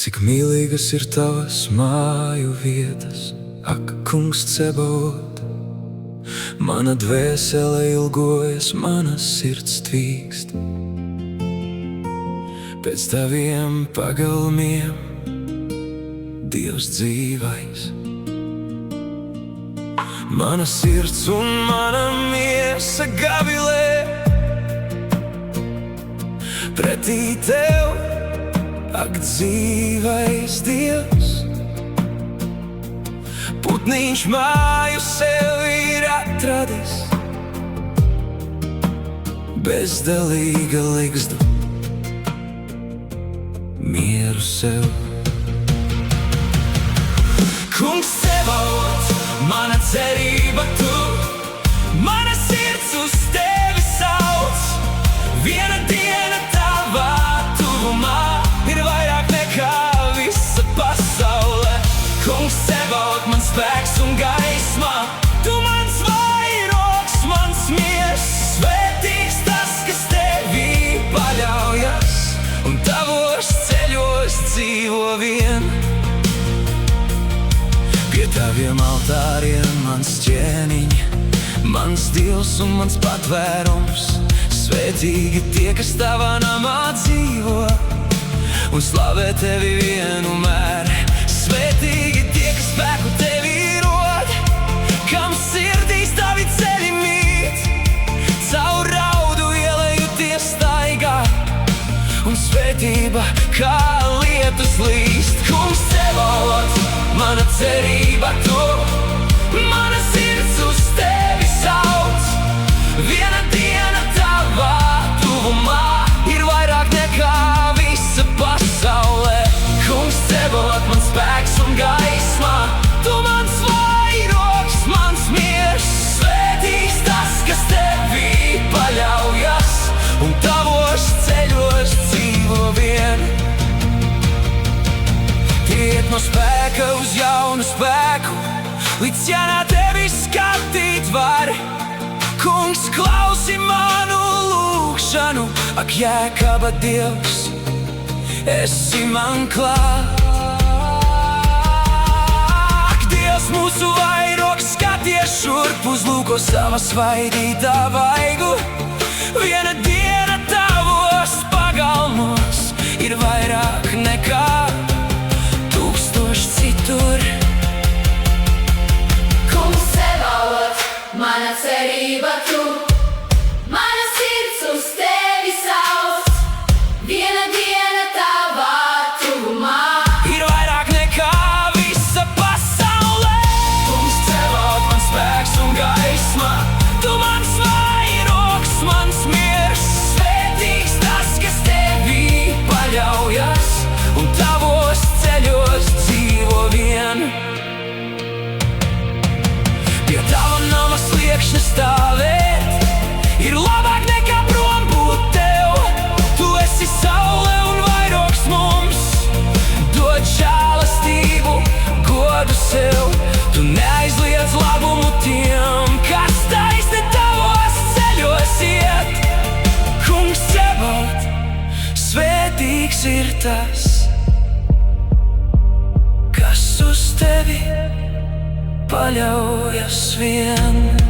Cik mīlīgas ir tavas māju vietas, ak, kungs Cebaot. Mana dvēsele ilgojas, mana sirds tvīkst pēc taviem pagalmiem, Dievs dzīvais. Mana sirds un mana miesa gavilē pretī tev, ak, dzīvais Dievs. Putniņš māju sev ir atradis, bezdelīga ligzdu, mieru sev. Kungs Cebaot, mana cerība tu, mana sirds uz tevi sauc. Viena diena tavā tuvumā ir vairāk nekā visa pasaule. Kungs Cebaot, mans spēks un gaisma, tu mans vairogs, mans miers. Svētīgs tas, kas tevī paļaujas, un tavos ceļos dzīvo vien. Pie taviem altāriem mans ķēniņ, mans Dievs un mans patvērums. Svētīgi tie, kas tavā namā dzīvo un slavē tevi vienmēr. Svētīgi tie, kas spēku tevi rod, kam sirdīs tavi ceļi mīt. Caur raudu ielejuties staigā, un svētība kā lietus līst. Kungs Cebaot, mana cerība tu, mana sirds uz tevi sauc. Viena diena tavā tuvumā ir vairāk nekā visa pasaulē. Kungs Cebaot, mans spēks un gaisma, tu mans vairogs, mans miers. Svētīgs tas, kas tevī paļaujas, un tavos ceļos dzīvo vien. Iet no spēka uz jaunu spēku, līdz janā tevi skatīt var. Kungs, klausi manu lūgšanu, ak, Jēkaba Dievs, esi man klāt. Ak, Dievs, mūsu vairogs, skaties šurp, uzlūko sava svaidītā vaigu. Viena diena tavos pagalmos ir vairāk nekā citur. Kungs Cebaot, mana cerība tu, mana sirds uz tevi sauc. Viena diena tavā tuvumā ir vairāk nekā visa pasaulē. Kungs Cebaot, mans spēks un gaisma, tu mans vairogs, mans miers. Svētīgs tas, kas tevī paļaujas, un tavos ceļos dzīvo vien. Pie tava nama sliekšņa stāvēt ir labāk nekā prom būt tev. Tu esi saule un vairogs mums, dod žēlastību, godu sev. Tu neaizliedz labumu tiem, kas taisni tavos ceļos iet. Kungs Cebaot, svētīgs ir tas, kas uz tevi paļaujas vien.